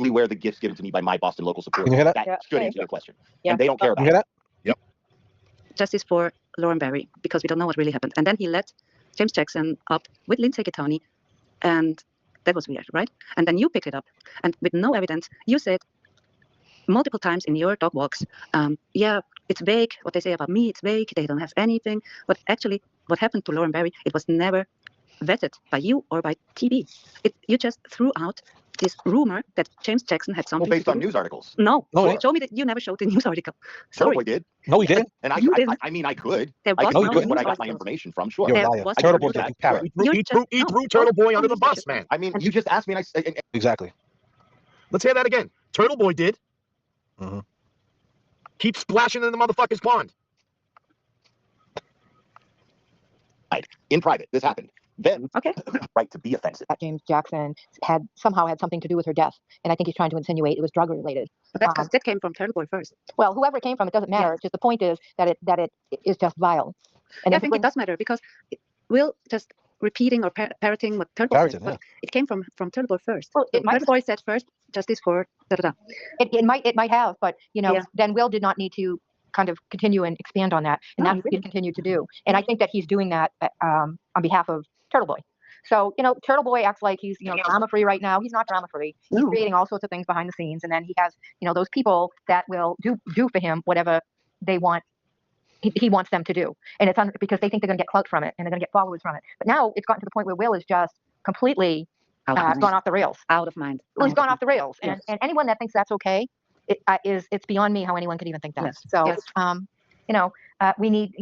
exclusively wear the gifts given to me by my Boston local support. Can you hear that? That should answer your question. And they don't care about you hear that? Yep. Justice for Lauren Barry, because we don't know what really happened. And then he let James Jackson up with Lindsay Gattoni, and that was weird, right? And then you picked it up, and with no evidence, you said multiple times in your dog walks, yeah, it's vague, what they say about me, it's vague, they don't have anything. But actually, what happened to Lauren Barry, it was never vetted by you or by TV. You just threw out this rumor that James Jackson had something based on news articles. No, No, show me that you never showed the news article. Turtle Sorry. Boy did. No, he didn't. And I mean, I could. There I was could no do news what I got my article. information from, sure. You're a There liar. was Turtle no Boy news did parrot. He threw Turtle Boy under the bus, man. I mean, you just asked me, and Exactly. Let's hear that again. Turtle Boy did. Mm-hmm. Keep splashing in the motherfucker's pond. in private, this happened. Then, Okay. right to be offensive. That James Jackson somehow had something to do with her death, and I think he's trying to insinuate it was drug related. But that's because that came from Turtle Boy first. Well, whoever it came from, it doesn't matter. Yeah. It's just the point is that it is just vile. And I think it does matter because Will just repeating or parroting what Turtle Boy said, but it came from Turtle Boy first. Well, it might, Turtle Boy said first, justice for da da da. It might have, but then Will did not need to kind of continue and expand on that, and that's what he continued to do. And I think that he's doing that on behalf of Turtle Boy. So, Turtle Boy acts like he's, drama-free right now. He's not drama-free. He's creating all sorts of things behind the scenes. And then he has, those people that will do for him whatever they want, he wants them to do. And it's because they think they're going to get clout from it and they're going to get followers from it. But now it's gotten to the point where Will is just completely gone off the rails. Out of mind. Well, he's gone off the rails. Yes. And anyone that thinks that's okay, it's beyond me how anyone could even think that. Yes. So, Yes. we need,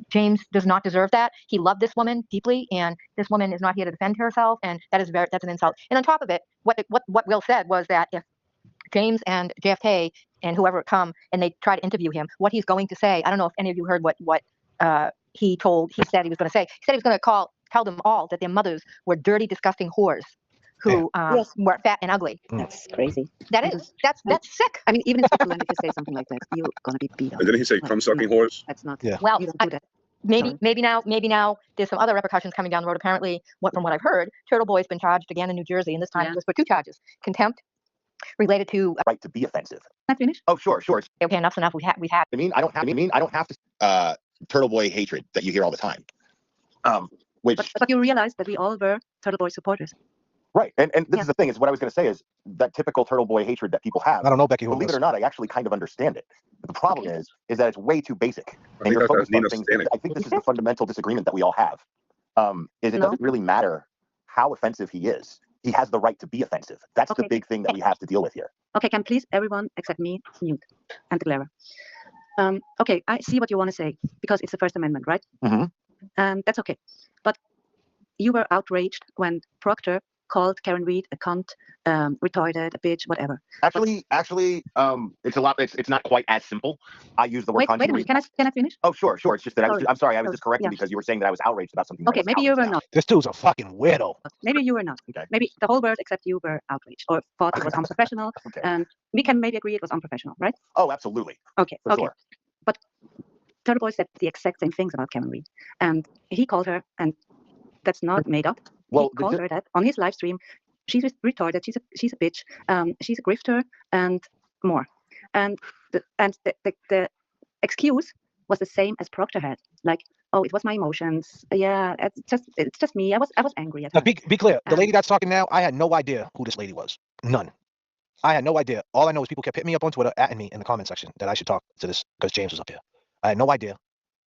James does not deserve that. He loved this woman deeply, and this woman is not here to defend herself, and that's an insult. And on top of it, what Will said was that if James and JFK and whoever come and they try to interview him, what he's going to say, I don't know if any of you heard what he said he was going to say. He said he was going to tell them all that their mothers were dirty, disgusting whores who were fat and ugly. That's crazy. That's sick. I mean, even in Switzerland, if you say something like that, you're gonna be beat up. And didn't he say cum-sucking whores? That's not. Yeah. Well, you don't do that. maybe now there's some other repercussions coming down the road. Apparently, from what I've heard, Turtle Boy's been charged again in New Jersey, and this time it was for 2 charges: contempt related to Right to be offensive. Not finished. Oh, sure. okay, enough's enough. We've had. I don't have to Turtle Boy hatred that you hear all the time. But you realize that we all were Turtle Boy supporters. Right, and this is the thing, is what I was going to say is that typical Turtle Boy hatred that people have. I don't know, Becky. Believe it or not, I actually kind of understand it. But the problem is that it's way too basic. And you're that's focused on things. I think this is the fundamental disagreement that we all have. Doesn't really matter how offensive he is. He has the right to be offensive. That's the big thing that we have to deal with here. Okay, can please everyone except me mute and Clara. Okay, I see what you want to say because it's the First Amendment, right? Mm-hmm. And that's okay. But you were outraged when Proctor called Karen Reed a cunt, retarded, a bitch, whatever. Actually, it's a lot. It's not quite as simple. I use the word cunt. Wait a minute. Can I finish? Oh, sure. It's just that I'm sorry. I was just correcting because you were saying that I was outraged about something. Okay, maybe you were not. This dude's a fucking weirdo. Maybe you were not. Okay. Maybe the whole world except you were outraged or thought it was unprofessional. Okay. And we can maybe agree it was unprofessional, right? Oh, absolutely. Okay. For sure. But Turtle Boy said the exact same things about Karen Reed, and he called her, and that's not made up. Well, he called her that on his live stream. She's retarded. She's a bitch. She's a grifter and more. And the excuse was the same as Proctor had. Like, oh, it was my emotions. Yeah, it's just me. I was angry at her. Now, be clear. The lady that's talking now, I had no idea who this lady was. None. I had no idea. All I know is people kept hitting me up on Twitter, atting me in the comment section that I should talk to this because James was up here. I had no idea.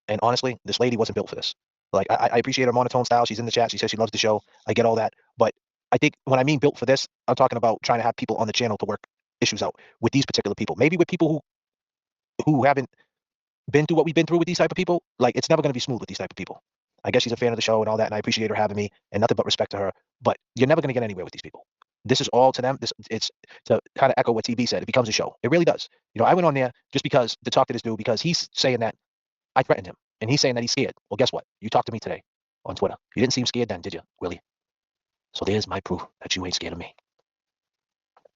And honestly, this lady wasn't built for this. Like, I appreciate her monotone style. She's in the chat. She says she loves the show. I get all that. But I think when I mean built for this, I'm talking about trying to have people on the channel to work issues out with these particular people. Maybe with people who haven't been through what we've been through with these type of people. Like, it's never going to be smooth with these type of people. I guess she's a fan of the show and all that, and I appreciate her having me, and nothing but respect to her. But you're never going to get anywhere with these people. This is all to them. It's to kind of echo what TB said. It becomes a show. It really does. I went on there just because to talk to this dude because he's saying that I threatened him, and he's saying that he's scared. Well, guess what? You talked to me today on Twitter. You didn't seem scared then, did you, Willie? So there's my proof that you ain't scared of me.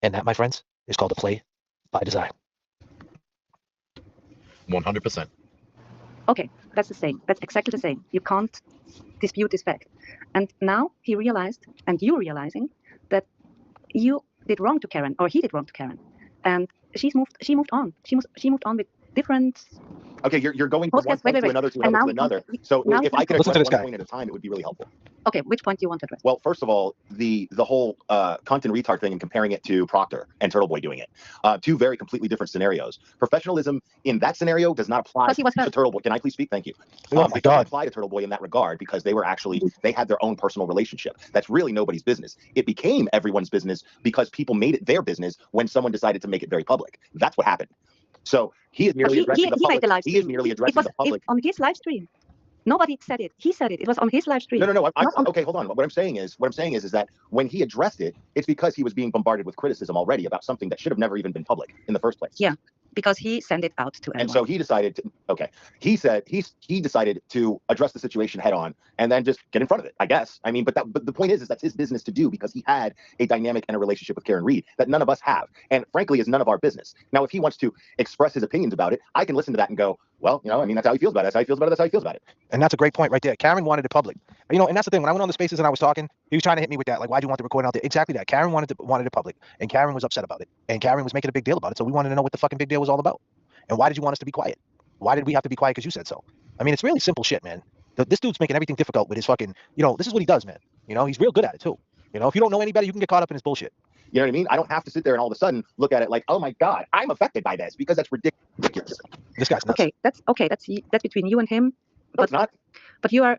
And that, my friends, is called a play by design. 100%. Okay, that's the same. That's exactly the same. You can't dispute this fact. And now he realized, and you realizing, that you did wrong to Karen, or he did wrong to Karen, and she moved on. She moved on with different. Okay, you're going from one Podcast. point Wait. to another to And another now to we come another. to- So now if we I could come Listen address to this one guy. point at a time, it would be really helpful. Okay, which point do you want to address? Well, first of all, the whole cunt and retard thing and comparing it to Proctor and Turtle Boy doing it. Two very completely different scenarios. Professionalism in that scenario does not apply Because he was to hurt. Turtle Boy. Can I please speak? Thank you. Oh my It doesn't God. apply to Turtle Boy in that regard because they had their own personal relationship. That's really nobody's business. It became everyone's business because people made it their business when someone decided to make it very public. That's what happened. So he is merely addressing the he made public. the live He stream. is merely It addressing was the public. on his live stream. Nobody said it. He said it. It was on his live stream. No. Not on- Okay, hold on. What I'm saying is that when he addressed it, it's because he was being bombarded with criticism already about something that should have never even been public in the first place. Yeah, because he sent it out to everyone. And so he decided to, he said he decided to address the situation head on and then just get in front of it, I guess. I mean, but the point is that's his business to do because he had a dynamic and a relationship with Karen Reed that none of us have. And frankly, is none of our business. Now, if he wants to express his opinions about it, I can listen to that and go, well, I mean, that's how he feels about it. That's how he feels about it. That's how he feels about it. And that's a great point right there. Karen wanted it public. And that's the thing. When I went on the spaces and I was talking, he was trying to hit me with that. Like, why do you want the recording out there? Exactly that. Karen wanted it public. And Karen was upset about it. And Karen was making a big deal about it. So we wanted to know what the fucking big deal was all about. And why did you want us to be quiet? Why did we have to be quiet because you said so? I mean, it's really simple shit, man. This dude's making everything difficult with his fucking, this is what he does, man. He's real good at it too. If you don't know any better, you can get caught up in his bullshit. You know what I mean? I don't have to sit there and all of a sudden look at it like, oh my God, I'm affected by this because that's ridiculous. This guy's nuts. Okay. That's between you and him. No, it's not. But you are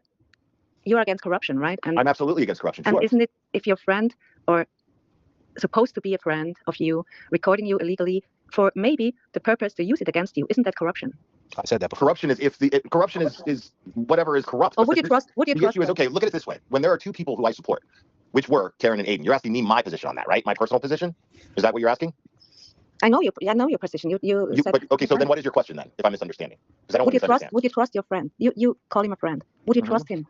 against corruption, right? And I'm absolutely against corruption. and Sure. isn't it if your friend or supposed to be a friend of you recording you illegally for maybe the purpose to use it against you? Isn't that corruption? I said that before. Corruption is corruption is whatever is corrupt. Or would you trust? The issue is, okay, look at it this way. When there are two people who I support, which were Karen and Aiden, you're asking me my position on that, right? My personal position? Is that what you're asking? I know your position. You said. But, okay, so then what is your question then, if I'm misunderstanding? Because I don't Would you misunderstand. trust? Would you trust your friend? You call him a friend. Would you Mhm. trust him?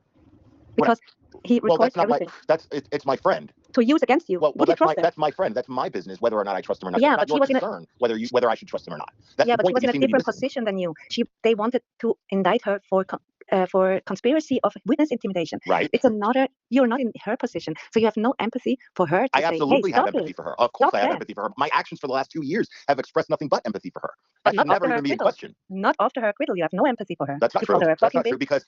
Because he Well, records that's not everything it's my friend. to use against you. Well, Would you trust him? that's my friend. That's my business, whether or not I trust him or not. Yeah, It's but not he was your in a- concern whether I should trust him or not. That's Yeah, the but she point was that in you a seem to be different missing. position than you. They wanted to indict her for conspiracy of witness intimidation. Right. It's another. You're not in her position, so you have no empathy for her. To I say, absolutely hey, have stop empathy it. for her. Of course, Stop I have that. empathy for her. My actions for the last 2 years have expressed nothing but empathy for her. But That not should never after her even be in acquittal. question. Not after her acquittal. You have no empathy for her. That's not You true. call her a That's fucking not true bitch. because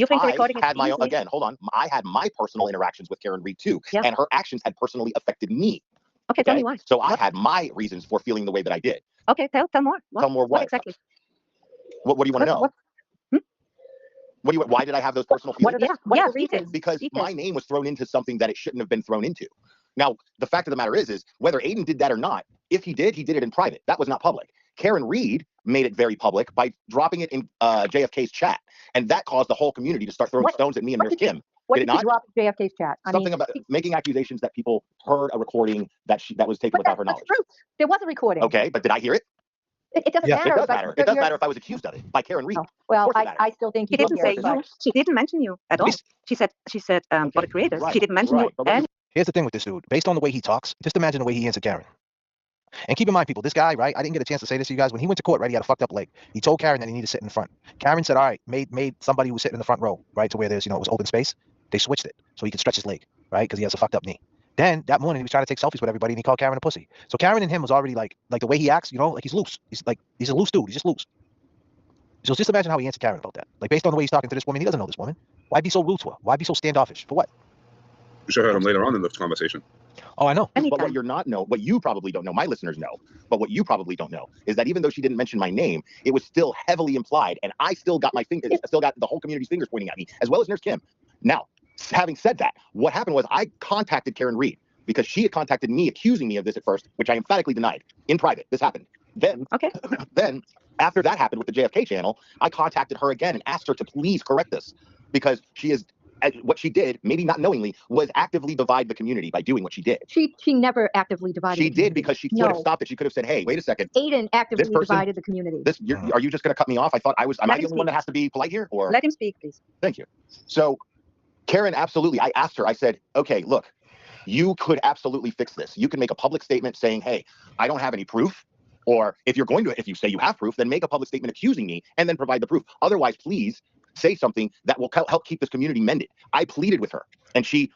You think the I recording is had my own, easy? again, hold on. I had my personal interactions with Karen Reed too, Yeah. and her actions had personally affected me. Okay, tell Okay? me why. So I What? had my reasons for feeling the way that I did. Okay, tell more. Tell more what? exactly? What do you want to know? What? Why did I have those personal feelings? What are the details. reasons? Because Details. my name was thrown into something that it shouldn't have been thrown into. Now, the fact of the matter is whether Aiden did that or not, if he did it in private. That was not public. Karen Reed made it very public by dropping it in JFK's chat. And that caused the whole community to start throwing stones at me and Nurse Kim. What Did did it you drop in JFK's chat? Something about making accusations that people heard a recording that was taken but without her that's knowledge. the truth. There was a recording. Okay, but did I hear it? It doesn't Yeah, matter. It does but matter. you're- It does you're- matter if I was accused of it by Karen Reed. Oh, well, course it matters. I still think She you didn't will say be, you. She didn't mention you at all. Based- She said for the creators. Right, She didn't mention right. you. But And Here's the thing with this dude. Based on the way he talks, just imagine the way he answered Karen. And keep in mind, people, this guy, right? I didn't get a chance to say this to you guys. When he went to court, right, he had a fucked up leg. He told Karen that he needed to sit in the front. Karen said, all right, made somebody who was sitting in the front row, right, to where there's, it was open space. They switched it so he could stretch his leg, right, because he has a fucked up knee. Then that morning he was trying to take selfies with everybody and he called Karen a pussy. So Karen and him was already like the way he acts, like he's loose. He's a loose dude. He's just loose. So just imagine how he answered Karen about that. Like based on the way he's talking to this woman, he doesn't know this woman. Why be so rude to her? Why be so standoffish? For what? You should have heard him later on in the conversation. Oh, I know. But anytime. what you probably don't know, my listeners know, but what you probably don't know is that even though she didn't mention my name, it was still heavily implied, and I still got still got the whole community's fingers pointing at me, as well as Nurse Kim. Now, having said that, what happened was I contacted Karen Reed because she had contacted me accusing me of this at first, which I emphatically denied in private. This happened. Then, Okay. then after that happened with the JFK channel, I contacted her again and asked her to please correct this because what she did, maybe not knowingly, was actively divide the community by doing what she did. She never actively divided. She the did community. because she could have No. stopped it. She could have said, "Hey, wait a second. Aiden actively This person- divided the community. Are you just going to cut me off? I thought am Let I him the only one that has to be polite here?" Or Let him speak, please. thank you. So, Karen, absolutely. I asked her. I said, "Okay, look, you could absolutely fix this. You can make a public statement saying, hey, I don't have any proof." Or if you say you have proof, then make a public statement accusing me and then provide the proof. Otherwise, please say something that will help keep this community mended. I pleaded with her and she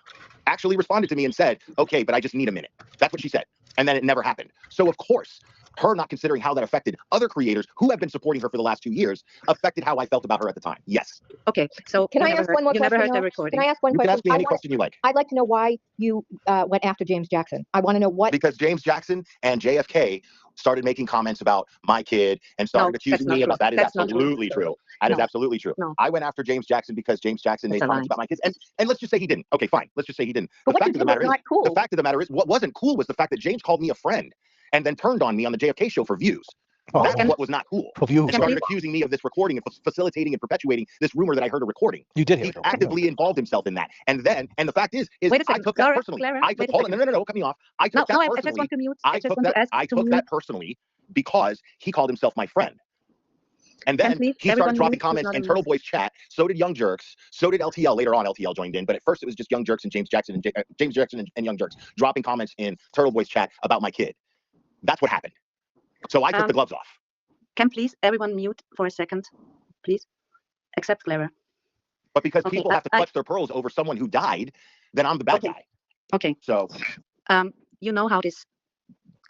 actually responded to me and said, okay, but I just need a minute. That's what she said. And then it never happened. So of course, her not considering how that affected other creators who have been supporting her for the last 2 years affected how I felt about her at the time. Yes. Okay, so Can you I never ask heard, one more you never question? heard the though? recording. Can I ask one You can question? ask me any question you like. I'd like to know why you went after James Jackson. I want to know what. Because James Jackson and JFK started making comments about my kid and started accusing me about that. Is That's not true. absolutely true. That is No. absolutely true. No. I went after James Jackson because James Jackson That's made a comments lie. about my kids. And let's just say he didn't. Okay, fine. Let's just say he didn't. But The what you fact of did the was matter is, not cool. the fact of the matter is, what wasn't cool was the fact that James called me a friend and then turned on me on the JFK show for views. Oh, That's Can- what was not cool. for views. He started accusing me of this recording and facilitating and perpetuating this rumor that I heard a recording. You did hear He it. actively involved himself in that. And the fact is Wait a I second, took that Clara, personally. Clara, I took, wait a hold on, second. no, cut me off. I No, took that no, I personally. just want to mute. I took that personally because he called himself my friend. And then please, he started everyone dropping mute, comments who's not in on Turtle mute. Boy's chat. So did Young Jerks. So did LTL. Later on, LTL joined in. But at first, it was just Young Jerks and James Jackson and Young Jerks dropping comments in Turtle Boy's chat about my kid. That's what happened. So I took the gloves off. Can please everyone mute for a second, please? Except Clara. But because Okay, people have to clutch their pearls over someone who died, then I'm the bad guy. Okay. So You know how this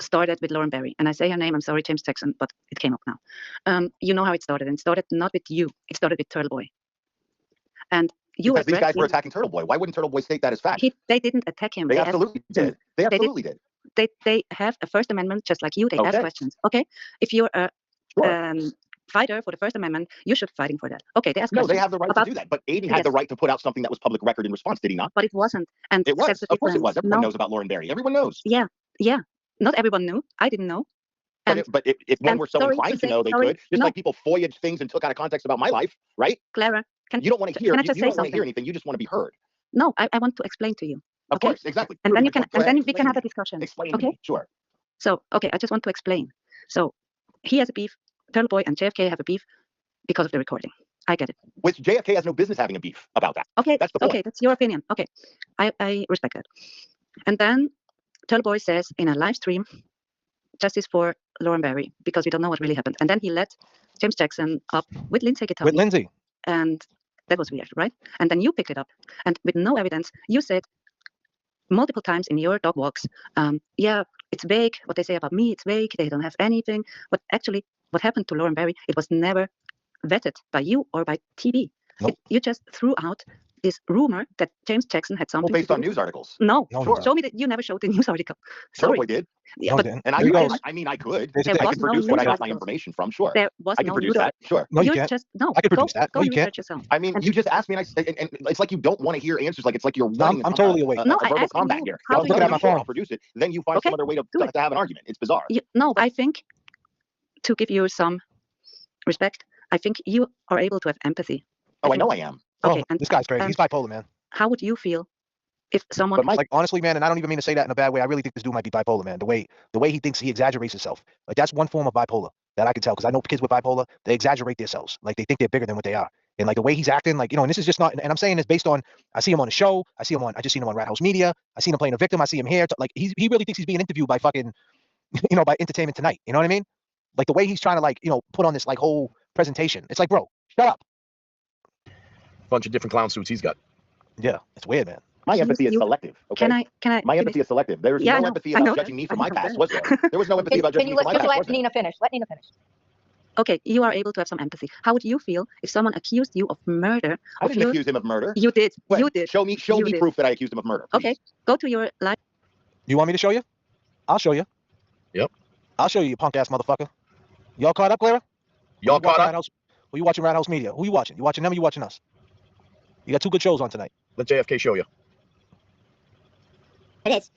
started with Lauren Berry, and I say her name. I'm sorry, James Jackson, but it came up now. You know how it started, and it started not with you. It started with Turtle Boy. And you because these addressed guys were him. attacking Turtle Boy. Why wouldn't Turtle Boy state that as fact? They didn't attack him. They asked absolutely him. did. They absolutely did. They have a First Amendment just like you. They ask Okay. questions. Okay, if you're a Sure. fighter for the First Amendment, you should be fighting for that. Okay, they ask No, questions. they have the right to do that. But Aiden had the right to put out something that was public record in response, did he not? But it wasn't. And It was. that's the Of course it difference. was. Everyone No. knows about Lauren Berry. Everyone knows. Yeah. Not everyone knew. I didn't know. But if one and were so sorry inclined to to know, say- they sorry, could. Just no. like people FOIA'd things and took out of context about my life, right? Clara, You don't want to hear. can I You just don't say want to hear something? anything. You just want to be heard. No, I want to explain to you. Of Okay. course, exactly. And then you can, Go and ahead, then we can explain have to a me. discussion. Explain to Okay. me. Sure. So, okay, I just want to explain. So, he has a beef. Turtle Boy and JFK have a beef because of the recording. I get it. Which JFK has no business having a beef about that. Okay. That's the point. Okay, that's your opinion. Okay, I respect that. And then Turtle Boy says in a live stream, justice for Lauren Berry, because we don't know what really happened. And then he let James Jackson up with Lindsay With Guittoni. Lindsay. And that was weird, right? And then you picked it up. And with no evidence, you said multiple times in your dog walks, yeah, it's vague. What they say about me, it's vague. They don't have anything. But actually, what happened to Lauren Berry, it was never vetted by you or by TV. Nope. You just threw out this rumor that James Jackson had something Well, based to on do. news articles. No, No, Sure. show me that you never showed the news article. Turtle Sorry. Boy did. Yeah, No, but Dan. And There he goes. I mean, I could. There's the There thing. I was could no produce what I news got my articles. information from. Sure. there was I can no produce news that. Sure. No, you you can't. just no. I could produce go, that. Go No, you can't. research yourself. I mean, And- you just asked me, and it's like you don't want to hear answers. Like it's like you're No, winning. I'm totally awake. No, a I verbal asked combat you, here. how I'll do you produce know? it, sure, I'll produce it. Then you find Okay, some other way to do it. have an argument. It's bizarre. No, I think to give you some respect, I think you are able to have empathy. Oh, I know I am. Okay, Oh, and this guy's crazy. He's bipolar, man. how would you feel if someone? But Mike, Like honestly, man, and I don't even mean to say that in a bad way. I really think this dude might be bipolar, man. The way he thinks, he exaggerates himself. Like that's one form of bipolar that I can tell because I know kids with bipolar, they exaggerate themselves. Like they think they're bigger than what they are. And like the way he's acting, like, and this is just not, and I'm saying this based on, I see him on the show. I just seen him on Rat House Media. I seen him playing a victim. I see him here. Like he really thinks he's being interviewed by fucking, by Entertainment Tonight. You know what I mean? Like the way he's trying to put on this like whole presentation. It's like, bro, shut up. Bunch of different clown suits he's got. Yeah, it's weird, man. my empathy is you- selective. Okay. Can I? My empathy is selective. There's Yeah, I no know. empathy I about know judging that. me for I my know past, that. was there? There was no empathy about Can judging you me for my just past, let was there? Nina finish? Let Nina finish. Okay, you are able to have some empathy. How would you feel if someone accused you of murder? I Of didn't your, accuse him of murder. you did. When? You did. Show me You did. proof that I accused him of murder. Okay, please. go to your live. You want me to show you? I'll show you. Yep. I'll show you, you punk ass motherfucker. Y'all caught up, Clara? Y'all You watching caught Rat up? House? Who you watching Rat House Media? Who you watching? You watching them or you watching us? You got two good shows on tonight. Let JFK show you. It is.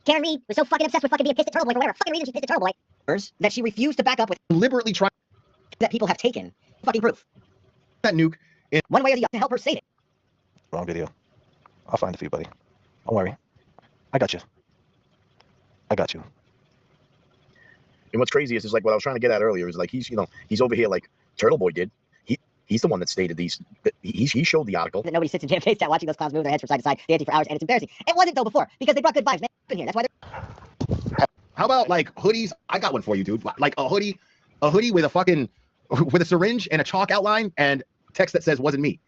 Karen Reed was so fucking obsessed with fucking being pissed at Turtle Boy for whatever fucking reason she's pissed at Turtle Boy that she refused to back up with deliberately trying that people have taken fucking proof. That nuke. One way or the other to help her save it. Wrong video. I'll find it for you, buddy. Don't worry. I got you. I got you. And what's crazy is like what I was trying to get at earlier is like he's over here like Turtle Boy did. He's the one that stated these. He showed the article. That nobody sits in JFK's chat watching those clowns move their heads from side to side, dancing for hours, and it's embarrassing. It wasn't though before because they brought good vibes. Man, in here. That's why they're. How about like hoodies? I got one for you, dude. Like a hoodie with a fucking with a syringe and a chalk outline and text that says "wasn't me."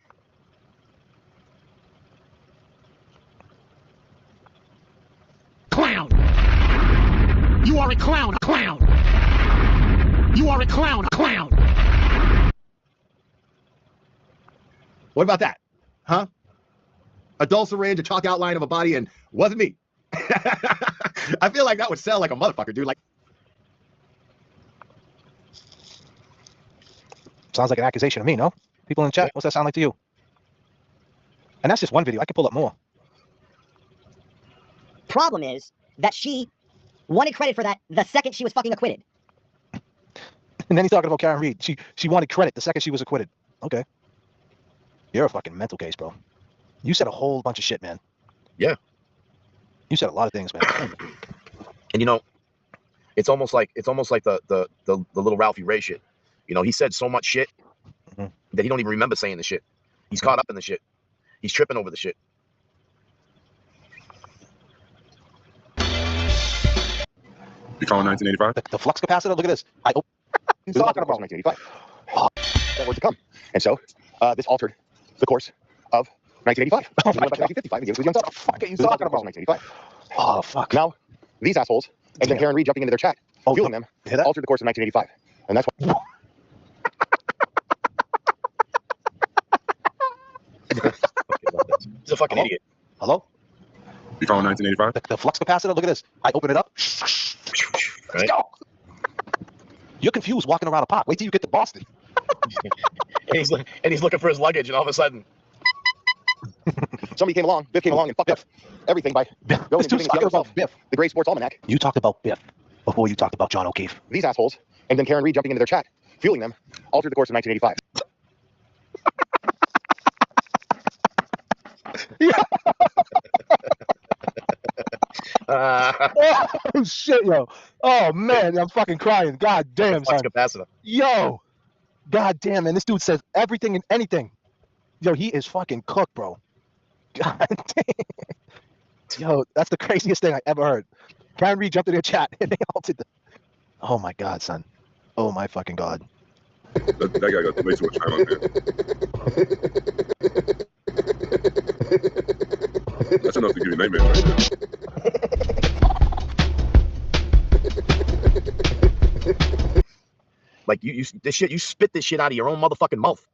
Clown. You are a clown, a clown. You are a clown, a clown. What about that? Huh? A dull syringe, a chalk outline of a body, and wasn't me. I feel like that would sell like a motherfucker, dude. Like, Sounds like an accusation to me, no? People in the chat, what's that sound like to you? And that's just one video. I could pull up more. Problem is that she wanted credit for that the second she was fucking acquitted. And then he's talking about Karen Reed. She wanted credit the second she was acquitted. Okay. You're a fucking mental case, bro. You said a whole bunch of shit, man. Yeah. You said a lot of things, man. And you know, it's almost like the little Ralphie Ray shit. You know, he said so much shit that he don't even remember saying the shit. He's caught up in the shit. He's tripping over the shit. You calling 1985? The flux capacitor, look at this. He's talking about 1985. That was to come. And so this altered the course of 1985. Oh, We went back to 1955 and gave us the young What the fuck are you talking about? 1985. Oh, fuck. Now, these assholes, and then Karen Reed jumping into their chat, fueling them, hear that? altered the course of 1985. And that's what... He's a fucking Hello? idiot. Hello? You calling 1985? The flux capacitor, look at this. I open it up. Right? Let's go. You're confused walking around a park. Wait till you get to Boston. and he's looking for his luggage, and all of a sudden, Somebody came along, Biff came along and fucked up everything by going This and dude's giving talking himself about Biff. the Great Sports Almanac. You talked about Biff before you talked about John O'Keefe. These assholes, and then Karen Reed jumping into their chat, fueling them, altered the course of 1985. Oh, shit, yo. Oh, man, I'm fucking crying. God damn, flux son. capacitor. Yo. God damn, man. This dude says everything and anything. Yo, he is fucking cooked, bro. God damn. Yo, that's the craziest thing I ever heard. Karen Reed jumped in their chat and they altered the... Oh, my God, son. Oh, my fucking God. That guy got way too much time on there. That's enough to give you nightmares right there. Like you this shit, you spit this shit out of your own motherfucking mouth,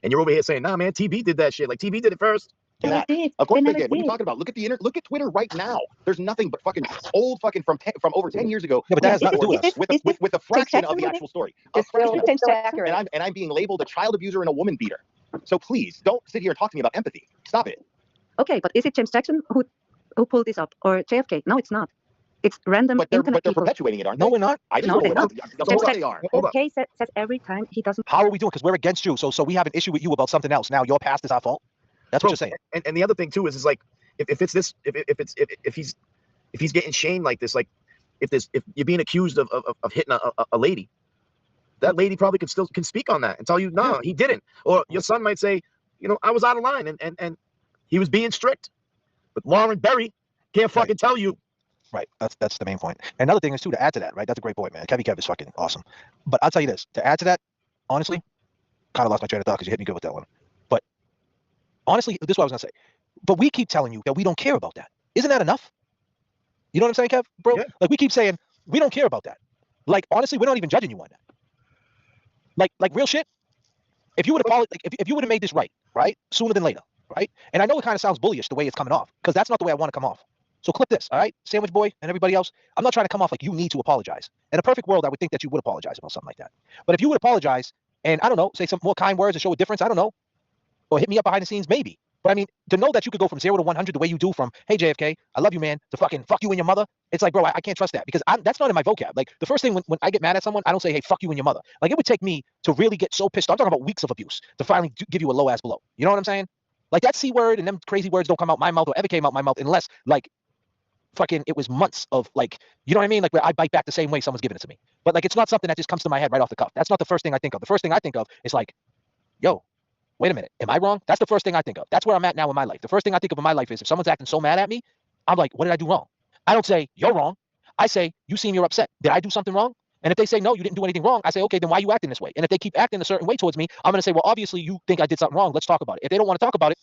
and you're over here saying, "Nah, man, TB did that shit." Like TB did it first. That. Of course they did. What are you talking about? Look at look at Twitter right now. There's nothing but fucking old fucking from over 10 years ago. Yeah, but that has nothing to do with us. With a fraction of the actual story. It's still accurate. And I'm being labeled a child abuser and a woman beater. So please don't sit here and talk to me about empathy. Stop it. Okay, but is it James Jackson who pulled this up or JFK? No, it's not. It's random But they're internet people. perpetuating it, aren't they? No, we're not. I just No, know they're not. they are. Hold up. Okay, says every time he doesn't. How are we doing? Because we're against you. So we have an issue with you about something else. Now your past is our fault. That's what you're saying. And the other thing too is like if it's this if he's getting shamed like this, like if you're being accused of hitting a lady, that lady probably can speak on that and tell you no, he didn't. Or your son might say, you know, I was out of line and he was being strict. But Lauren Berry can't fucking tell you. Right. That's the main point. And another thing is too, to add to that, right? That's a great point, man. Kev is fucking awesome. But I'll tell you this, to add to that, honestly, kind of lost my train of thought because you hit me good with that one. But honestly, this is what I was gonna say. But we keep telling you that we don't care about that. Isn't that enough? You know what I'm saying, Kev? Bro, Yeah. like we keep saying we don't care about that. Like honestly, we're not even judging you on that. Like real shit. If you would have if you would have made this right, sooner than later, right? And I know it kind of sounds bullyish the way it's coming off, because that's not the way I want to come off. So clip this, all right? Sandwich Boy and everybody else, I'm not trying to come off like you need to apologize. In a perfect world, I would think that you would apologize about something like that. But if you would apologize and, I don't know, say some more kind words and show a difference, I don't know, or hit me up behind the scenes, maybe. But I mean, to know that you could go from 0 to 100 the way you do from, hey, JFK, I love you, man, to fucking fuck you and your mother, it's like, bro, I can't trust that, because that's not in my vocab. Like, the first thing when I get mad at someone, I don't say, hey, fuck you and your mother. Like, it would take me to really get so pissed. I'm talking about weeks of abuse to finally give you a low-ass blow. You know what I'm saying? Like, that C word and them crazy words don't come out my mouth or ever came out my mouth unless, like, fucking it was months of, like, you know what I mean? Like, where I bite back the same way someone's giving it to me. But, like, it's not something that just comes to my head right off the cuff. That's not the first thing I think of. The first thing I think of is like, yo, wait a minute, am I wrong? That's the first thing I think of. That's where I'm at now in my life. The first thing I think of in my life is if someone's acting so mad at me, I'm like, what did I do wrong? I don't say, you're wrong. I say, you seem you're upset. Did I do something wrong? And if they say, no, you didn't do anything wrong, I say, okay, then why are you acting this way? And if they keep acting a certain way towards me, I'm going to say, well, obviously you think I did something wrong. Let's talk about it. If they don't want to talk about it,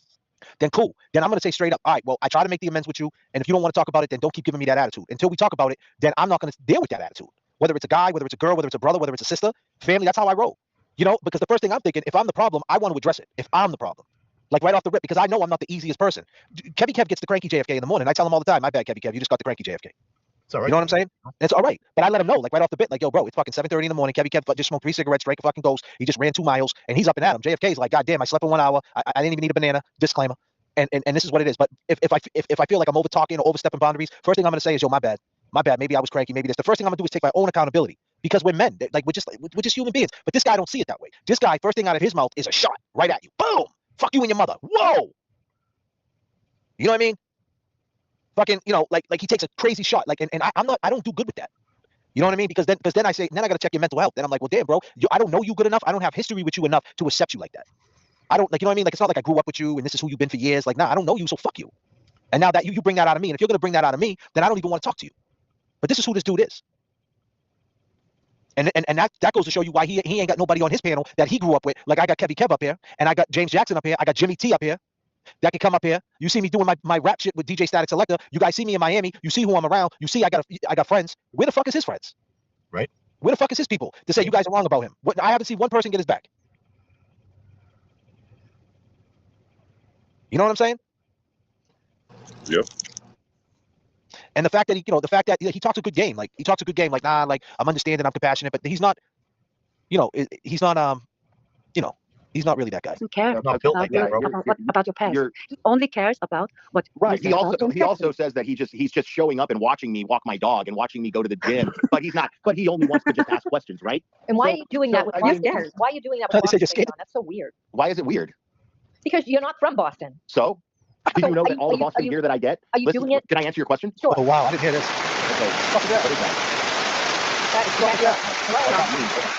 then cool. Then I'm gonna say straight up, all right, well, I try to make the amends with you, and if you don't want to talk about it, then don't keep giving me that attitude. Until we talk about it, then I'm not gonna deal with that attitude. Whether it's a guy, whether it's a girl, whether it's a brother, whether it's a sister, family, that's how I roll. You know, because the first thing I'm thinking, if I'm the problem, I want to address it. If I'm the problem. Like right off the rip, because I know I'm not the easiest person. Kevy Kev gets the cranky JFK in the morning. I tell him all the time, my bad, Kevy Kev, you just got the cranky JFK. It's all right. You know what I'm saying? It's all right. But I let him know, like right off the bit, like, yo, bro, it's fucking 7:30 in the morning. Kevy Kev just smoked 3 cigarettes, drank a fucking ghost. He just ran 2 miles, and he's up and at him. JFK's like, God damn, I slept for 1 hour. I didn't even need a banana. Disclaimer. And this is what it is. But if I feel like I'm over talking or overstepping boundaries, first thing I'm gonna say is, yo, my bad. My bad. Maybe I was cranky. Maybe this. The first thing I'm gonna do is take my own accountability. Because we're men. Like we're just human beings. But this guy don't see it that way. This guy, first thing out of his mouth is a shot right at you. Boom! Fuck you and your mother. Whoa! You know what I mean? Fucking, you know, like he takes a crazy shot. Like, and I don't do good with that. You know what I mean? Because then I say, then I gotta check your mental health. Then I'm like, well, damn, bro, I don't know you good enough. I don't have history with you enough to accept you like that. I don't, like, you know what I mean? Like, it's not like I grew up with you and this is who you've been for years. Like, nah, I don't know you, so fuck you. And now that you bring that out of me, and if you're gonna bring that out of me, then I don't even want to talk to you. But this is who this dude is. And that goes to show you why he ain't got nobody on his panel that he grew up with. Like I got Kevy Kev up here, and I got James Jackson up here, I got Jimmy T up here. That can come up here. You see me doing my rap shit with DJ Static Selector. You guys see me in Miami. You see who I'm around. You see I got friends. Where the fuck is his friends? Right. Where the fuck is his people to say you guys are wrong about him? I haven't seen one person get his back. You know what I'm saying? Yep. And the fact that he talks a good game. Like he talks a good game. Like, nah, like I'm understanding, I'm compassionate, but he's not. He's not. He's not really that guy. Doesn't care Not built like that, bro. about your past. He only cares about what. Right. He also says that he's just showing up and watching me walk my dog and watching me go to the gym, but he's not. But he only wants to just ask questions, right? And why So- are you doing that with I mean, Boston? Why are you doing that They with say Boston? you're scared. Leon? That's so weird. Why is it weird? Because you're not from Boston. So, do you know Are that you- all are the you- Boston are you- gear that I get? Are you Listen, doing it? Can I answer your question? Sure. Oh wow, I didn't hear this. Okay. Fuck is that? What is that?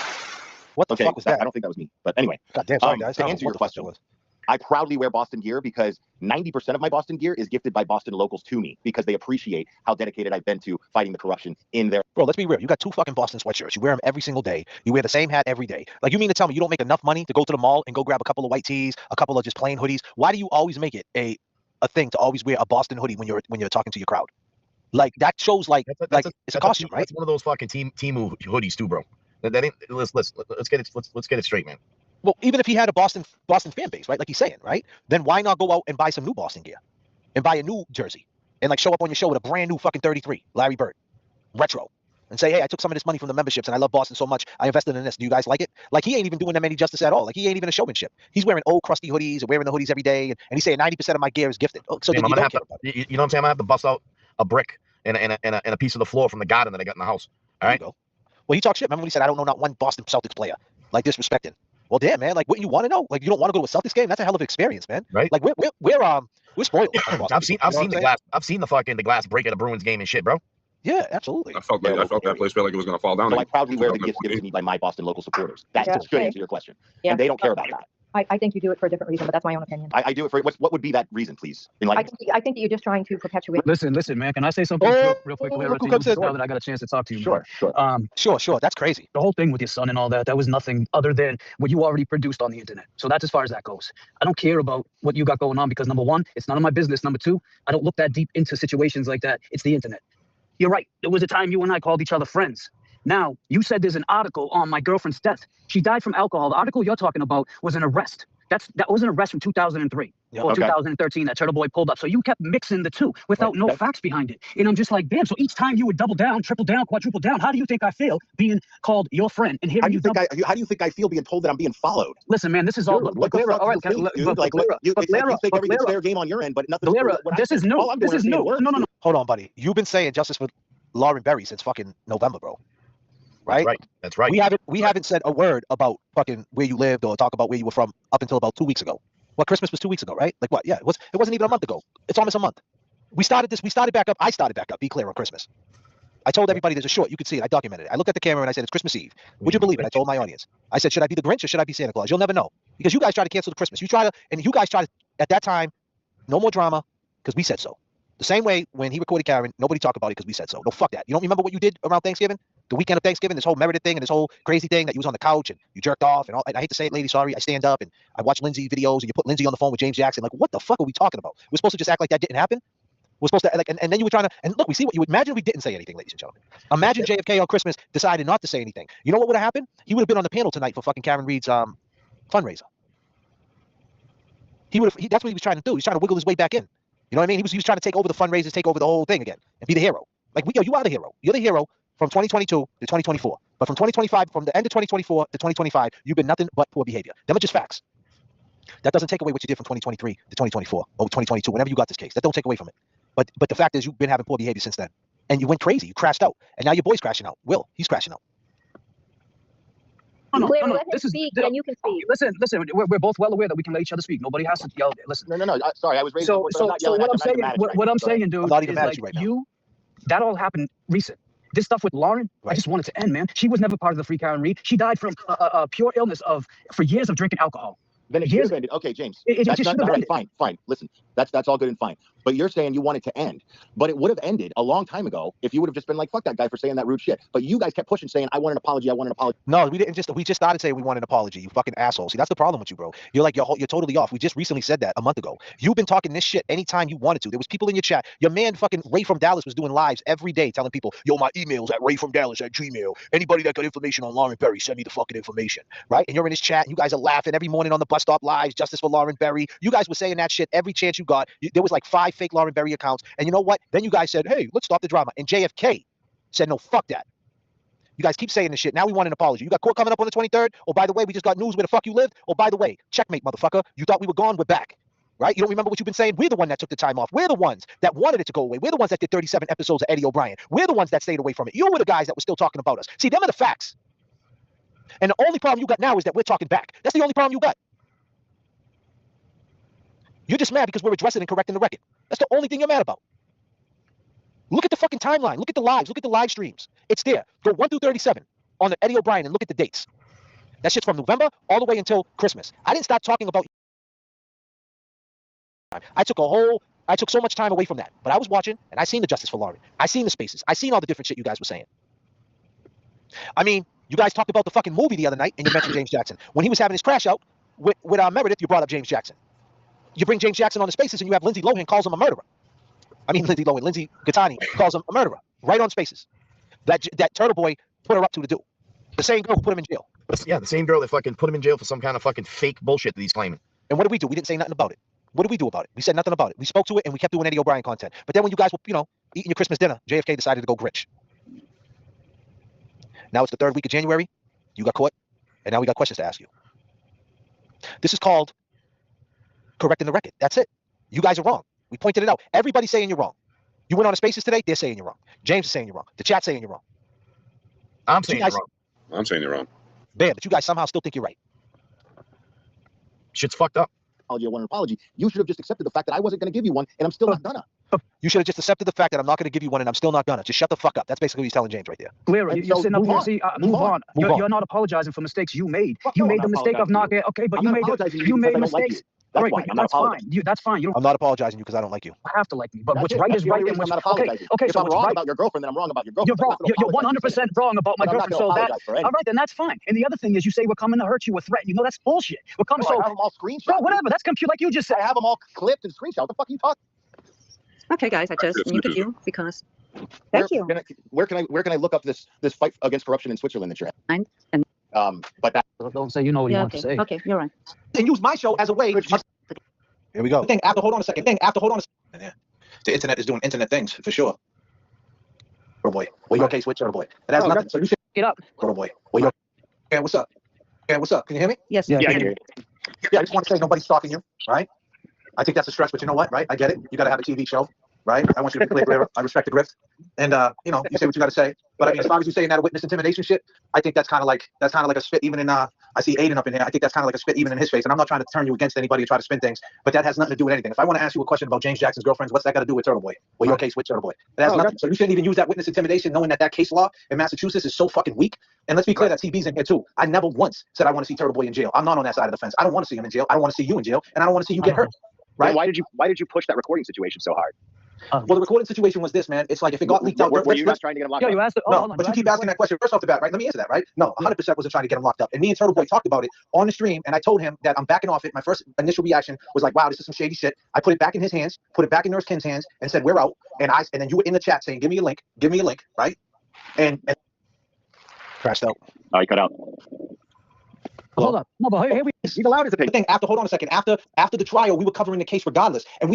What the Okay, fuck was that? I don't think that was me. But anyway, God damn, sorry guys. to I don't know answer what your the fuck that question, was. I proudly wear Boston gear because 90% of my Boston gear is gifted by Boston locals to me because they appreciate how dedicated I've been to fighting the corruption in their. Bro, let's be real. You got 2 fucking Boston sweatshirts. You wear them every single day. You wear the same hat every day. Like, you mean to tell me you don't make enough money to go to the mall and go grab a couple of white tees, a couple of just plain hoodies? Why do you always make it a thing to always wear a Boston hoodie when you're talking to your crowd? Like, that shows it's a costume, right? That's one of those fucking Temu hoodies too, bro. That ain't. Let's get it straight, man. Well, even if he had a Boston fan base, right? Like he's saying, right? Then why not go out and buy some new Boston gear and buy a new jersey and like show up on your show with a brand new fucking 33 Larry Bird retro and say, hey, I took some of this money from the memberships and I love Boston so much. I invested in this. Do you guys like it? Like, he ain't even doing them any justice at all. Like, he ain't even a showmanship. He's wearing old crusty hoodies and wearing the hoodies every day. And he's saying 90% of my gear is gifted. Oh, so Damn, then you I'm gonna don't have care to. about it. You know what I'm saying? I'm gonna have to bust out a brick and a piece of the floor from the garden that I got in the house. All There right. you go. Well, he talked shit. Remember when he said, I don't know not one Boston Celtics player, like, disrespecting. Well, damn, man. Like, wouldn't you want to know? Like, you don't want to go to a Celtics game? That's a hell of an experience, man. Right. Like, we're spoiled. I've seen the glass break at a Bruins game and shit, bro. Yeah, absolutely. I felt that place felt like it was gonna fall down. So I proudly wear the gifts given to me by my Boston local supporters. That Yeah. should answer your question. Yeah. And they don't care about that. I think you do it for a different reason, but that's my own opinion. I do it for what would be that reason, please? I think that you're just trying to perpetuate. Listen, man. Can I say something real quick, Lara, look who to comes you, in. now that I got a chance to talk to you? Sure. Sure. That's crazy. The whole thing with your son and all that was nothing other than what you already produced on the internet. So that's as far as that goes. I don't care about what you got going on because, number one, it's none of my business. Number two, I don't look that deep into situations like that. It's the internet. You're right. There was a time you and I called each other friends. Now, you said there's an article on my girlfriend's death. She died from alcohol. The article you're talking about was an arrest. That was an arrest from 2003 or 2013 that Turtle Boy pulled up. So you kept mixing the two without no facts behind it. And I'm just like, damn. So each time you would double down, triple down, quadruple down. How do you think I feel being called your friend and hearing How do you think I feel being told that I'm being followed? Listen, man, this is all. Dude, what the Lara, fuck all do right, you think, dude? but Like, Lara, you but think Lara, everything's fair game on your end, but nothing's Lara, this is new. This is new. No. Hold on, buddy. You've been saying justice for Lauren Berry since fucking November, bro. Right? That's right. We haven't said a word about fucking where you lived or talk about where you were from up until about 2 weeks ago. Well, Christmas was 2 weeks ago, right? Like what? Yeah, it wasn't even a month ago. It's almost a month. We started back up. I started back up, be clear, on Christmas. I told everybody there's a short, you could see it. I documented it. I looked at the camera and I said, it's Christmas Eve. Would you believe it? I told my audience. I said, should I be the Grinch or should I be Santa Claus? You'll never know. Because you guys try to cancel the Christmas. You guys try to, at that time, no more drama, because we said so. The same way when he recorded Karen, nobody talked about it because we said so. No, fuck that. You don't remember what you did around Thanksgiving? The weekend of Thanksgiving, this whole Meredith thing and this whole crazy thing that you was on the couch and you jerked off and all. And I hate to say it, lady, sorry. I stand up and I watch Lindsay videos and you put Lindsay on the phone with James Jackson. Like, what the fuck are we talking about? We're supposed to just act like that didn't happen. We're supposed to like, and then you were trying to. And look, we see what you imagine. We didn't say anything, ladies and gentlemen. Imagine JFK on Christmas decided not to say anything. You know what would have happened? He would have been on the panel tonight for fucking Karen Reed's fundraiser. He would have. That's what he was trying to do. He's trying to wiggle his way back in. You know what I mean? He was trying to take over the fundraisers, take over the whole thing again, and be the hero. Like, you are the hero. You're the hero from 2022 to 2024. But from 2025, from the end of 2024 to 2025, you've been nothing but poor behavior. Them are just facts. That doesn't take away what you did from 2023 to 2024 or 2022. Whenever you got this case, that don't take away from it. But the fact is, you've been having poor behavior since then, and you went crazy. You crashed out, and now your boy's crashing out. Will, he's crashing out. No, Clearly, no, let him this is speak, and you can speak. listen. We're both well aware that we can let each other speak. Nobody has to yell. Listen. No. Sorry, I was raising. So what I'm saying, what I'm saying, dude, I'm not even is mad at like you right now. that all happened recent. This stuff with Lauren, Right. I just wanted to end, man. She was never part of the Free Karen Reed. She died from a pure illness for years of drinking alcohol. Then it should have ended. Okay, James. It That's just not, should have all right, ended. fine. Listen, that's all good and fine. But you're saying you want it to end. But it would have ended a long time ago if you would have just been like, fuck that guy for saying that rude shit. But you guys kept pushing, saying, I want an apology. No, we didn't. We just started saying we want an apology. You fucking asshole. See, that's the problem with you, bro. You're like, you're totally off. We just recently said that a month ago. You've been talking this shit anytime you wanted to. There was people in your chat. Your man fucking Ray from Dallas was doing lives every day telling people, yo, my email's at rayfromdallas@gmail. Anybody that got information on Lauren Berry, send me the fucking information, right? And you're in his chat. And you guys are laughing every morning on the bus stop lives, justice for Lauren Berry. You guys were saying that shit every chance you got. There was like 5 fake Lauren Berry accounts. And you know what? Then you guys said, hey, let's stop the drama. And JFK said, no, fuck that. You guys keep saying this shit. Now we want an apology. You got court coming up on the 23rd? Oh, by the way, we just got news where the fuck you lived. Oh, by the way, checkmate, motherfucker. You thought we were gone. We're back. Right? You don't remember what you've been saying? We're the one that took the time off. We're the ones that wanted it to go away. We're the ones that did 37 episodes of Eddie O'Brien. We're the ones that stayed away from it. You were the guys that were still talking about us. See, them are the facts. And the only problem you got now is that we're talking back. That's the only problem you got. You're just mad because we're addressing and correcting the record. That's the only thing you're mad about. Look at the fucking timeline. Look at the lives. Look at the live streams. It's there. Go 1 through 37 on the Eddie O'Brien and look at the dates. That shit's from November all the way until Christmas. I didn't stop talking about. I took so much time away from that. But I was watching and I seen the Justice for Lauren. I seen the spaces. I seen all the different shit you guys were saying. I mean, you guys talked about the fucking movie the other night and you mentioned James Jackson. When he was having his crash out with Meredith, you brought up James Jackson. You bring James Jackson on the spaces and you have Lindsay Lohan calls him a murderer. I mean, Lindsay Gattani calls him a murderer right on spaces. That Turtle Boy put her up to do. The same girl who put him in jail. Yeah, the same girl that fucking put him in jail for some kind of fucking fake bullshit that he's claiming. And what did we do? We didn't say nothing about it. What did we do about it? We said nothing about it. We spoke to it and we kept doing Eddie O'Brien content. But then when you guys were, eating your Christmas dinner, JFK decided to go Grinch. Now it's the 3rd week of January. You got caught. And now we got questions to ask you. This is called correcting the record. That's it. You guys are wrong. We pointed it out. Everybody's saying you're wrong. You went on the spaces today, they're saying you're wrong. James is saying you're wrong. The chat's saying you're wrong. I'm saying you're wrong. I'm saying you're wrong. Bad, but you guys somehow still think you're right. Shit's fucked up. I want an apology. You should have just accepted the fact that I wasn't going to give you one, and I'm still not gonna. You should have just accepted the fact that I'm not going to give you one, and I'm still not gonna. Just shut the fuck up. That's basically what he's telling James right there. Clear, you're sitting up move here. on. See, Move move on. on. Move on. You're not apologizing for mistakes you made. Fuck You no, made I'm the not mistake of not apologizing getting. Okay, but I'm you not made apologizing to you made because I don't like mistakes. you. That's All right, why. I'm not that's fine. apologizing. That's fine. You don't I'm not apologizing to you because I don't like you. have to like me. But That's what's it. right That's is the right, only and reason what's I'm not apologizing. okay. If So I'm what's wrong right? about your girlfriend, then I'm wrong about your You're girlfriend. wrong. You're 100% wrong about my But I'm not girlfriend. gonna So that. apologize for anything. All right, then that's fine. And the other thing is, you say we're coming to hurt you or threaten you. No, that's bullshit. We're coming. I So have them all screenshot. bro, whatever. That's computer, like you just said. I have them all clipped and screenshot. What the fuck are you talking? Okay, guys, I just Yes, muted we do. you because. Thank you. Where can I look up this fight against corruption in Switzerland that you're And but that Don't say you know what you yeah, want to okay, say. okay, you're right. And use my show as a way. Here we go. Hold on a second. Yeah. The internet is doing internet things for sure. Turtle Boy, what your case with Turtle Boy? It has nothing. So you should Get up. Turtle Boy. What your? Yeah, what's up? Yeah, what's up? Can you hear me? Yes. Yeah, yeah, I I hear hear you. Yeah, I just want to say nobody's stalking you, right? I think that's a stretch, but you know what, right? I get it. You got to have a TV show, right? I want you to be clear. I respect the grift, and you say what you got to say. But I mean, as far as you saying that witness intimidation shit, I think that's kind of like a spit. Even in I see Aiden up in here. I think that's kind of like a spit even in his face. And I'm not trying to turn you against anybody or try to spin things, but that has nothing to do with anything. If I want to ask you a question about James Jackson's girlfriends, what's that got to do with Turtle Boy? Well, your case with Turtle Boy. It has nothing. So you shouldn't even use that witness intimidation, knowing that case law in Massachusetts is so fucking weak. And let's be clear that CB's in here too. I never once said I want to see Turtle Boy in jail. I'm not on that side of the fence. I don't want to see him in jail. I don't want to see you in jail, and I don't want to see you get hurt. Right? Why did you push that recording situation so hard? Well, the recording situation was this, man. It's like if it got leaked out. Were you not trying to get him locked Yeah, up? you asked it. No, hold on, but you keep asked asking that question first off the bat, right? Let me answer that, right? No, 100% wasn't trying to get him locked up. And me and Turtle Boy talked about it on the stream, and I told him that I'm backing off it. My first initial reaction was like, wow, this is some shady shit. I put it back in his hands, put it back in Nurse Kim's hands, and said, we're out. And then you were in the chat saying, give me a link, right? And crashed out. Oh, he cut out. Hold up. No, but here we. He's allowed his The opinion. thing hold on a second. After the trial, we were covering the case regardless, and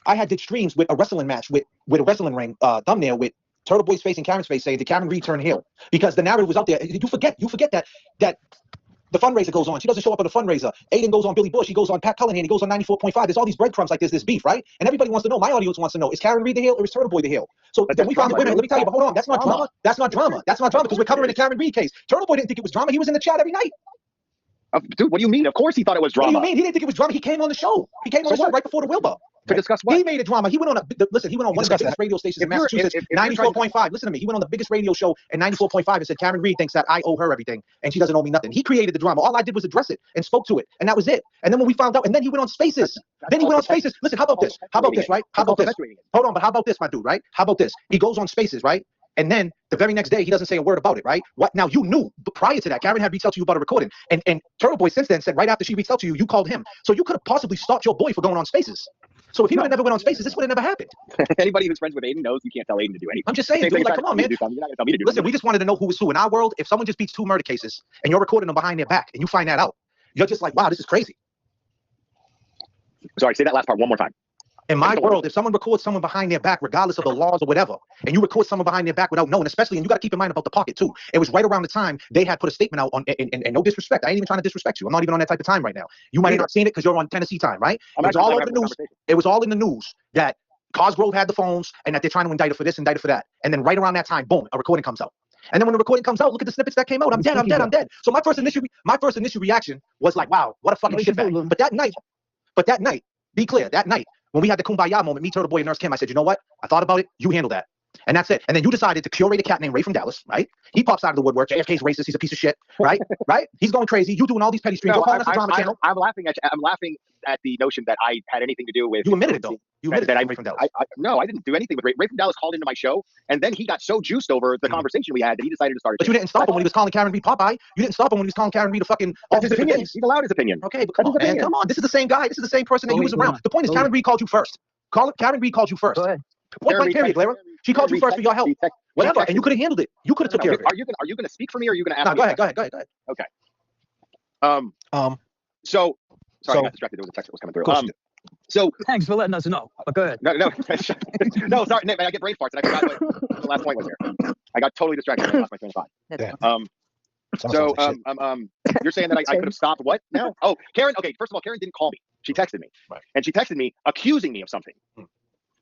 I had did streams with a wrestling match with a wrestling ring thumbnail with Turtle Boy's face and Karen's face saying, did Karen Reed turn heel? Because the narrative was out there. You forget that the fundraiser goes on. She doesn't show up at the fundraiser. Aiden goes on Billy Bush. He goes on Pat Cullinane. He goes on 94.5. There's all these breadcrumbs like there's this beef, right? And everybody wants to know. My audience wants to know: is Karen Reed the heel or is Turtle Boy the heel? So But then that's we found. drama, Wait a minute. dude. Let me tell you. But hold on. That's not drama. That's not drama. That's not drama because we're covering the Karen Reed case. Turtle Boy didn't think it was drama. He was in the chat every night. Dude, what do you mean? Of course he thought it was What drama. do you mean? He didn't think it was drama. He came on the show. He came on the show right before the Wilbur. To discuss what? He made it drama. He went on he went on one of the biggest radio stations in If you're- Massachusetts, if you're 94.5. Listen to me. He went on the biggest radio show at 94.5 and said, Karen Reed thinks that I owe her everything and she doesn't owe me nothing. He created the drama. All I did was address it and spoke to it. And that was it. And then when we found out, and then he went on Spaces. Listen, how about this? How about this, right? How about this? Hold on, but how about this, my dude, right? How about this? He goes on Spaces, right? And then the very next day, he doesn't say a word about it, right? What? Now, you knew, but prior to that, Karen had reached out to you about a recording. And Turtle Boy since then said right after she reached out to you, you called him. So you could have possibly stopped your boy for going on Spaces. So if he would have never went on Spaces, this would have never happened. Anybody who's friends with Aiden knows you can't tell Aiden to do anything. I'm just saying, Same dude, thing like, if come on, I- man. You're not gonna tell me to do Listen, anything. we just wanted to know who was who. In our world, if someone just beats 2 murder cases and you're recording them behind their back and you find that out, you're just like, wow, this is crazy. Sorry, say that last part one more time. In my world, if someone records someone behind their back, regardless of the laws or whatever, and you record someone behind their back without knowing, especially, and you got to keep in mind about the pocket too. It was right around the time they had put a statement out on, and no disrespect, I ain't even trying to disrespect you. I'm not even on that type of time right now. You might have not seen it because you're on Tennessee time, right? It was all over the news. It was all in the news that Cosgrove had the phones and that they're trying to indict her for this, indict her for that. And then right around that time, boom, a recording comes out. And then when the recording comes out, look at the snippets that came out. I'm dead. So my first initial reaction was like, wow, what a fucking shitbag. But that night, be clear, that night, when we had the kumbaya moment, me, Turtle Boy, and Nurse Kim, I said, you know what? I thought about it. You handle that. And that's it. And then you decided to curate a cat named Ray from Dallas, right? He pops out of the woodwork. JFK's racist. He's a piece of shit, right? Right? He's going crazy. You doing all these petty streams. You're calling us a drama channel. I'm laughing at the notion that I had anything to do with. You admitted it, though. You admitted that Ray from Dallas. No, I didn't do anything with Ray. Ray from Dallas called into my show, and then he got so juiced over the conversation we had that he decided to start. But you didn't stop him when he was calling Karen Reed Popeye. You didn't stop him when he was calling Karen Reed a fucking. That's his opinion. He's allowed his opinion. Okay, but come on, man. Come on. This is the same guy. This is the same person that you was around. The point is, Karen Reed called you first. Karen Reed called you first. Go ahead. Point blank period, Lara. She called you first for your help. Whatever, and you could have handled it. You could have took care of it. Are you gonna speak for me, or are you gonna ask? No, me go ahead. Okay. So sorry, I got distracted. There was a text that was coming through. So Thanks for letting us know. But go ahead. no, no, sorry, Nick, man, I get brain farts and I forgot what the last point was here. I got totally distracted. I lost my train of thought. So you're saying that I could have stopped what now? Oh, Karen. Okay, first of all, Karen didn't call me. She texted me, and she texted me accusing me of something.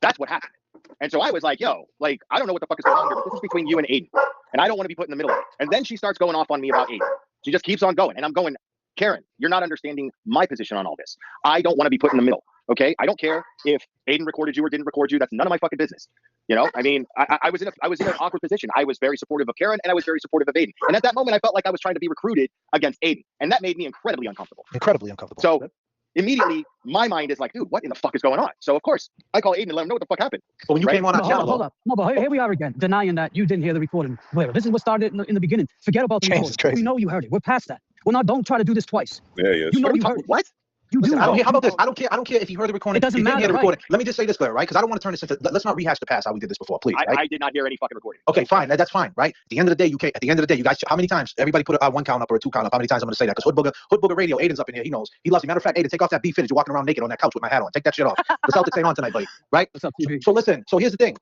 That's what happened. And so I was like, yo, like, I don't know what the fuck is going on here, but this is between you and Aiden. And I don't want to be put in the middle of it. And then she starts going off on me about Aiden. She just keeps on going. And I'm going, Karen, you're not understanding my position on all this. I don't want to be put in the middle. Okay? I don't care if Aiden recorded you or didn't record you. That's none of my fucking business. You know, I mean, I was in an awkward position. I was very supportive of Karen and I was very supportive of Aiden. And at that moment, I felt like I was trying to be recruited against Aiden. And that made me incredibly uncomfortable. So immediately my mind is like, dude, what in the fuck is going on? So of course I call Aiden and let him know what the fuck happened. But when you came on our channel, hold up. No, but here we are again, denying that you didn't hear the recording. Wait, this is what started in the beginning. Forget about the recording. Crazy. We know you heard it. We're past that. Well, now don't try to do this twice. Yeah, yeah. You know you heard it. What? You listen, do. I don't care. How about this? I don't care if you heard the recording. It doesn't matter, Hear the right? recording. Let me just say this, Claire, right? Because I don't want to turn this into. Let's not rehash the past how we did this before, please. Right? I did not hear any fucking recording. Okay, fine. That's fine, right? At the end of the day, you guys. How many times? Everybody put a 1 count up or a 2 count up. How many times I'm going to say that? Because Hood Booger Radio, Aiden's up in here. He knows. He loves me. Matter of fact, Aiden, take off that beef fitted. You're walking around naked on that couch with my hat on. Take that shit off. The Celtics ain't on tonight, buddy. Right? What's up, TV? So listen. So here's the thing.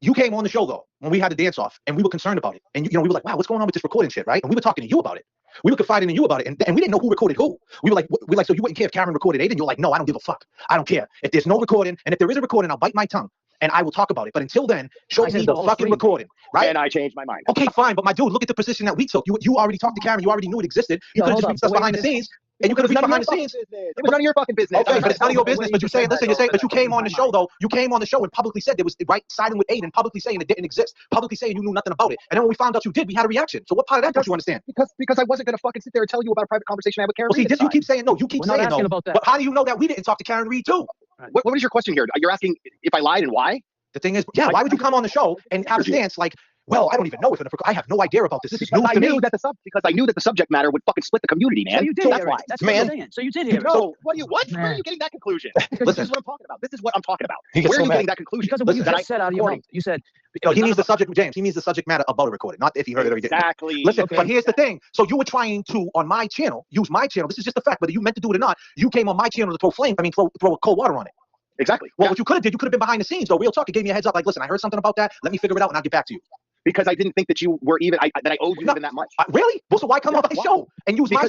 You came on the show though when we had the dance off, and we were concerned about it. And we were like, wow, what's going on with this recording shit, right? And we were talking to you about it. We were confiding in you about it, and we didn't know who recorded who. We were like, so you wouldn't care if Karen recorded Aiden? You're like, no, I don't give a fuck. I don't care. If there's no recording, and if there is a recording, I'll bite my tongue and I will talk about it. But until then, show me the fucking recording, right? And I changed my mind. Okay, fine, but my dude, look at the position that we took. You already talked to Karen. You already knew it existed. You could have just reached us behind the scenes. And you could have reached behind the scenes. It was none of your fucking business. Okay, but it's none of your business. But but you came on the show though. You came on the show and publicly said there was right siding with Aiden, publicly saying it didn't exist, publicly saying you knew nothing about it. And then when we found out you did, we had a reaction. So what part of that don't you understand? Because I wasn't gonna fucking sit there and tell you about a private conversation I had with Karen. Well, see, this you keep saying no. You keep We're not saying asking no. about that. But how do you know that we didn't talk to Karen Reed too? What was your question here? You're asking if I lied and why? The thing is, yeah, why would you come on the show and have a stance like, well, I don't even know if I have no idea about this. This is news to me. Because I knew that the subject matter would fucking split the community, man. So you did So that's hear why. it. That's what I'm saying. So you did hear it. So what are you Where are Man. you getting that conclusion? Listen. This is what I'm talking about. This is what I'm talking about. He gets Where so are you mad. getting that conclusion? Because of what you That just said out of your mouth. You said No, he means the subject, James. He means the subject matter about a recording, not if he heard it or he didn't. Exactly. Listen, Okay. but here's the thing. So you were trying to, on my channel, use my channel. This is just a fact, whether you meant to do it or not. You came on my channel to throw a cold water on it. Exactly. Well, what you could have did, you could have been behind the scenes, though. Real talk. You gave me a heads up, like, listen, I heard something about that. Let me figure it out, and I'll get back to you. Because I didn't think that you were even that I owed you even that much. Really? Well, so why come on my show and use my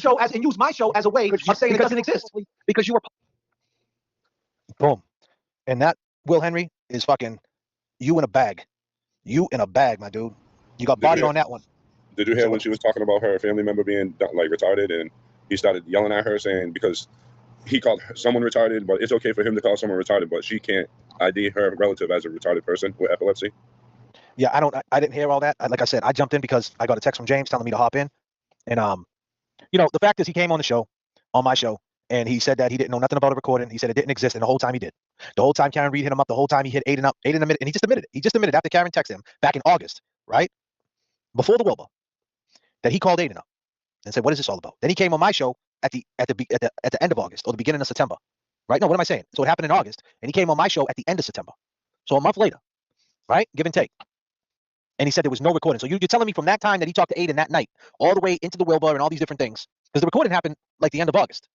show as a way of saying it doesn't exist? Because you were. Boom. And that, Will Henry, is fucking you in a bag. You in a bag, my dude. You got bodied on that one. Did you hear when she was talking about her family member being like retarded, and he started yelling at her saying because he called someone retarded, but it's okay for him to call someone retarded, but she can't ID her relative as a retarded person with epilepsy? Yeah, I didn't hear all that. Like I said, I jumped in because I got a text from James telling me to hop in. And the fact is he came on my show, and he said that he didn't know nothing about a recording. He said it didn't exist, and the whole time he did. The whole time Karen Reed hit him up, the whole time he hit Aiden up. Aiden admitted, and he just admitted it. He just admitted after Karen texted him back in August, right? Before the Wilbur, that he called Aiden up and said, "What is this all about?" Then he came on my show at the end of August or the beginning of September, right? No, what am I saying? So it happened in August, and he came on my show at the end of September, so a month later, right? Give and take. And he said there was no recording. So you're telling me from that time that he talked to Aiden that night, all the way into the Wilbur and all these different things, because the recording happened like the end of August.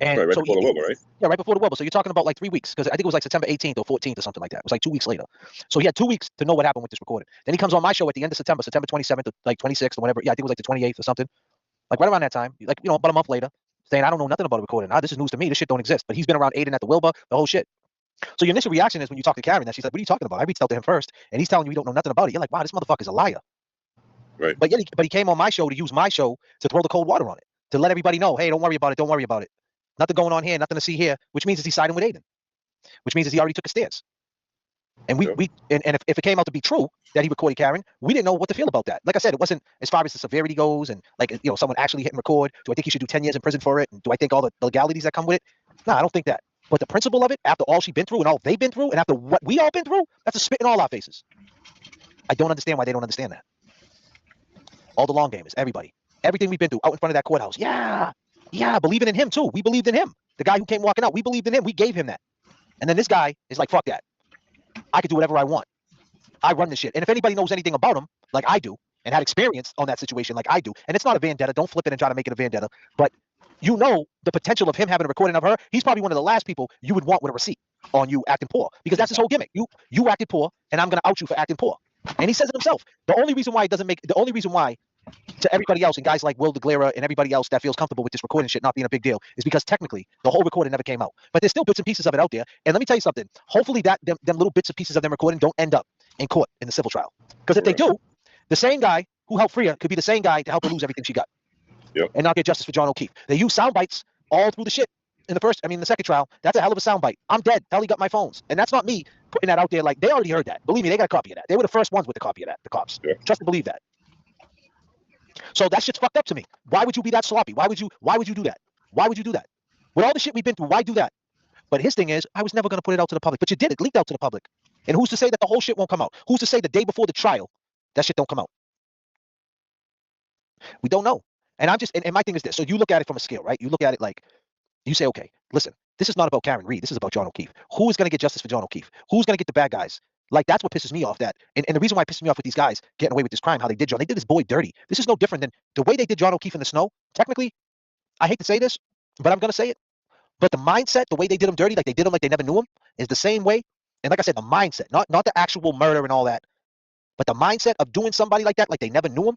And Right so before the Wilbur, right? Yeah, right before the Wilbur. So you're talking about like 3 weeks, because I think it was like September 18th or 14th or something like that. It was like 2 weeks later. So he had 2 weeks to know what happened with this recording. Then he comes on my show at the end of September 27th, or like 26th or whatever. Yeah, I think it was like the 28th or something. Like right around that time, like, about a month later, saying, I don't know nothing about a recording. This is news to me. This shit don't exist. But he's been around Aiden at the Wilbur, the whole shit. So your initial reaction is when you talk to Karen, that she's like, what are you talking about? I reached out to him first, and he's telling you don't know nothing about it. You're like, wow, this motherfucker's a liar. Right. But he came on my show to use my show to throw the cold water on it, to let everybody know, hey, don't worry about it. Don't worry about it. Nothing going on here, nothing to see here, which means he's siding with Aiden, which means he already took a stance. And if it came out to be true that he recorded Karen, we didn't know what to feel about that. Like I said, it wasn't as far as the severity goes, and like, someone actually hit and record. Do I think he should do 10 years in prison for it? And do I think all the legalities that come with it? No, I don't think that. But the principle of it, after all she's been through and all they've been through, and after what we all been through, that's a spit in all our faces. I don't understand why they don't understand that. All the long gamers, everybody, everything we've been through out in front of that courthouse. Yeah, believing in him too. We believed in him. The guy who came walking out, we believed in him. We gave him that. And then this guy is like, fuck that. I could do whatever I want. I run this shit. And if anybody knows anything about him, like I do, and had experience on that situation like I do, and it's not a vendetta, don't flip it and try to make it a vendetta, but the potential of him having a recording of her, he's probably one of the last people you would want with a receipt on you acting poor, because that's his whole gimmick. You acted poor, and I'm going to out you for acting poor. And he says it himself. The only reason why to everybody else and guys like Will DeGlera and everybody else that feels comfortable with this recording shit not being a big deal is because technically the whole recording never came out. But there's still bits and pieces of it out there. And let me tell you something. Hopefully them little bits and pieces of them recording don't end up in court in the civil trial. Because if they do, the same guy who helped Freya could be the same guy to help her lose everything she got. Yep. And not get justice for John O'Keefe. They use sound bites all through the shit. In the second trial, that's a hell of a soundbite. I'm dead. Hell, he got my phones. And that's not me putting that out there. Like, they already heard that. Believe me, they got a copy of that. They were the first ones with the copy of that, the cops. Yeah. Trust and believe that. So that shit's fucked up to me. Why would you be that sloppy? Why would you do that? Why would you do that? With all the shit we've been through, why do that? But his thing is, I was never going to put it out to the public. But you did. It leaked out to the public. And who's to say that the whole shit won't come out? Who's to say the day before the trial, that shit don't come out? We don't know. And my thing is this. So you look at it from a scale, right? You look at it like, you say, okay, listen, this is not about Karen Reed. This is about John O'Keefe. Who is going to get justice for John O'Keefe? Who's going to get the bad guys? Like, that's what pisses me off. And the reason why it pisses me off with these guys getting away with this crime, how they did this boy dirty. This is no different than the way they did John O'Keefe in the snow. Technically, I hate to say this, but I'm going to say it. But the mindset, the way they did him dirty, like they did him like they never knew him, is the same way. And like I said, the mindset, not the actual murder and all that, but the mindset of doing somebody like that, like they never knew him,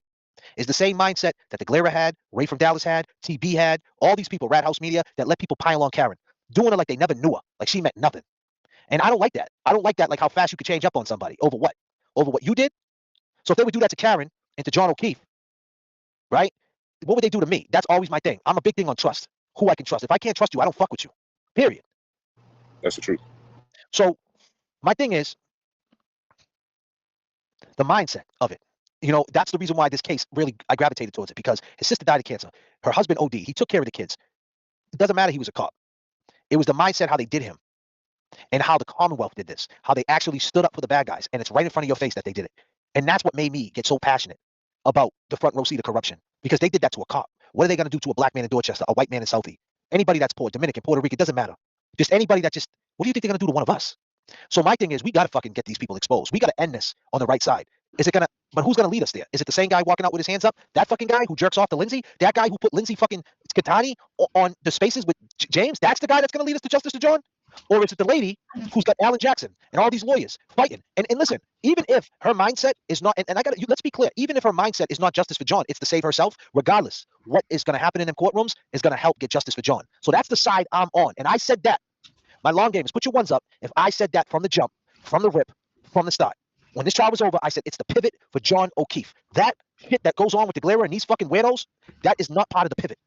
is the same mindset that the Glera had, Ray from Dallas had, TB had, all these people, Rat House Media, that let people pile on Karen, doing her like they never knew her, like she meant nothing. And I don't like that. I don't like that, like how fast you could change up on somebody. Over what? Over what you did? So if they would do that to Karen and to John O'Keefe, right? What would they do to me? That's always my thing. I'm a big thing on trust. Who I can trust. If I can't trust you, I don't fuck with you. Period. That's the truth. So my thing is the mindset of it. That's the reason why this case really, I gravitated towards it, because his sister died of cancer. Her husband OD. He took care of the kids. It doesn't matter he was a cop. It was the mindset how they did him. and how the Commonwealth did this, how they actually stood up for the bad guys, and it's right in front of your face that they did it. And that's what made me get so passionate about the front row seat of corruption, because they did that to a cop. What are they going to do to a black man in Dorchester, a white man in Southie, anybody that's poor, Dominican, Puerto Rican, doesn't matter. Just anybody that just, what do you think they're going to do to one of us? So my thing is, we got to fucking get these people exposed. We got to end this on the right side. Is it going to, but who's going to lead us there? Is it the same guy walking out with his hands up? That fucking guy who jerks off to Lindsay? That guy who put Lindsay fucking Skatani on the spaces with James? That's the guy that's going to lead us to justice to John? Or is it the lady who's got Alan Jackson and all these lawyers fighting? And listen, even if her mindset is not, and I got to, let's be clear, even if her mindset is not justice for John, it's to save herself, regardless, what is going to happen in them courtrooms is going to help get justice for John. So that's the side I'm on. And I said that. My long game is put your ones up. If I said that from the jump, from the rip, from the start, when this trial was over, I said it's the pivot for John O'Keefe. That shit that goes on with the Glera and these fucking weirdos, that is not part of the pivot.